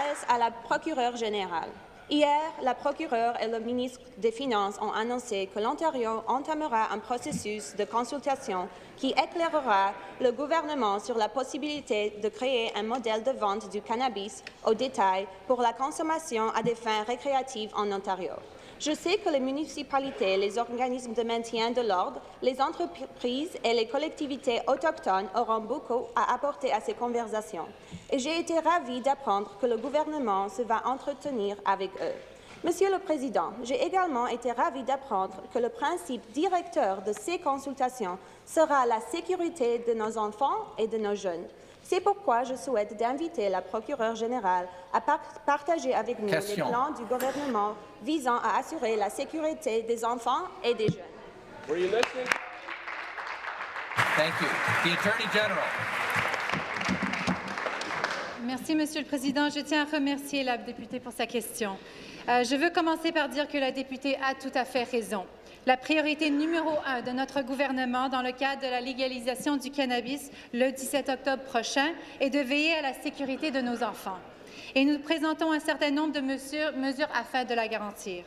m'adresse à la procureure générale. Hier, la procureure et le ministre des Finances ont annoncé que l'Ontario entamera un processus de consultation qui éclairera le gouvernement sur la possibilité de créer un modèle de vente du cannabis au détail pour la consommation à des fins récréatives en Ontario. Je sais que les municipalités, les organismes de maintien de l'ordre, les entreprises et les collectivités autochtones auront beaucoup à apporter à ces conversations. Et j'ai été ravie d'apprendre que le gouvernement se va entretenir avec eux. Monsieur le Président, j'ai également été ravie d'apprendre que le principe directeur de ces consultations sera la sécurité de nos enfants et de nos jeunes. C'est pourquoi je souhaite d'inviter la procureure générale à partager avec nous les plans du gouvernement visant à assurer la sécurité des enfants et des jeunes. Thank you. The Attorney General. Merci, Monsieur le Président. Je tiens à remercier la députée pour sa question. Je veux commencer par dire que la députée a tout à fait raison. La priorité numéro 1 de notre gouvernement dans le cadre de la légalisation du cannabis le 17 octobre prochain est de veiller à la sécurité de nos enfants. Et nous présentons un certain nombre de mesures afin de la garantir.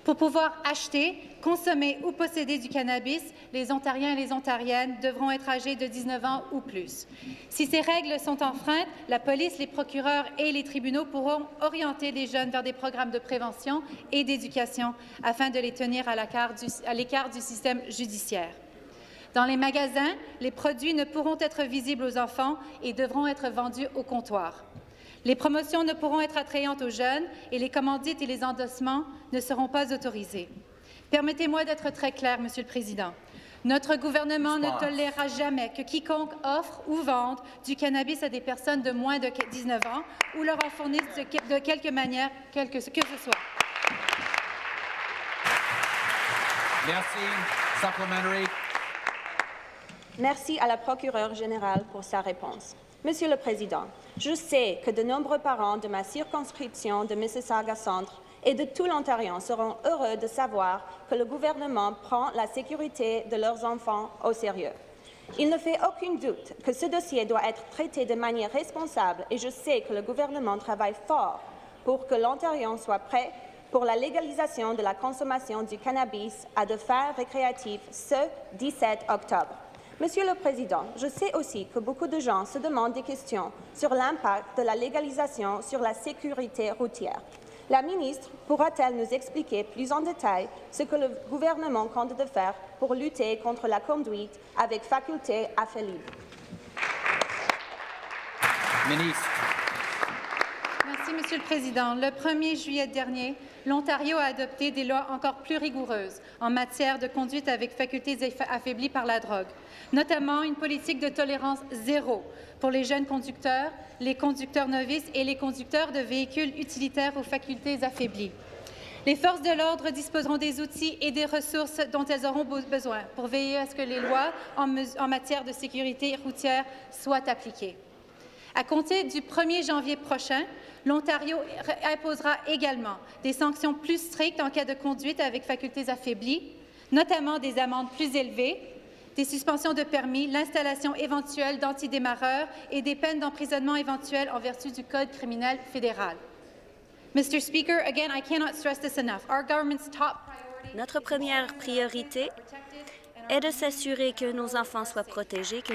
Pour pouvoir acheter, consommer ou posséder du cannabis, les Ontariens et les Ontariennes devront être âgés de 19 ans ou plus. Si ces règles sont enfreintes, la police, les procureurs et les tribunaux pourront orienter les jeunes vers des programmes de prévention et d'éducation afin de les tenir à l'écart du système judiciaire. Dans les magasins, les produits ne pourront être visibles aux enfants et devront être vendus au comptoir. Les promotions ne pourront être attrayantes aux jeunes et les commandites et les endossements ne seront pas autorisés. Permettez-moi d'être très clair, Monsieur le Président. Notre gouvernement ne tolérera jamais que quiconque offre ou vende du cannabis à des personnes de moins de 19 ans ou leur en fournisse de quelque manière, que ce soit. Merci. Supplementary. Merci à la procureure générale pour sa réponse. Monsieur le Président, je sais que de nombreux parents de ma circonscription de Mississauga-Centre et de tout l'Ontario seront heureux de savoir que le gouvernement prend la sécurité de leurs enfants au sérieux. Il ne fait aucun doute que ce dossier doit être traité de manière responsable et je sais que le gouvernement travaille fort pour que l'Ontario soit prêt pour la légalisation de la consommation du cannabis à des fins récréatives ce 17 octobre. Monsieur le Président, je sais aussi que beaucoup de gens se demandent des questions sur l'impact de la légalisation sur la sécurité routière. La ministre pourra-t-elle nous expliquer plus en détail ce que le gouvernement compte de faire pour lutter contre la conduite avec faculté affaiblie? Ministre. Merci, Monsieur le Président. Le 1er juillet dernier, l'Ontario a adopté des lois encore plus rigoureuses en matière de conduite avec facultés affaiblies par la drogue, notamment une politique de tolérance zéro pour les jeunes conducteurs, les conducteurs novices et les conducteurs de véhicules utilitaires aux facultés affaiblies. Les forces de l'ordre disposeront des outils et des ressources dont elles auront besoin pour veiller à ce que les lois en matière de sécurité routière soient appliquées. À compter du 1er janvier prochain, l'Ontario imposera également des sanctions plus strictes en cas de conduite avec facultés affaiblies, notamment des amendes plus élevées, des suspensions de permis, l'installation éventuelle d'antidémarreurs et des peines d'emprisonnement éventuelles en vertu du Code criminel fédéral. Mr. Speaker, again, I cannot stress this enough. Our government's top priority. Notre première priorité est de s'assurer que nos enfants soient protégés, que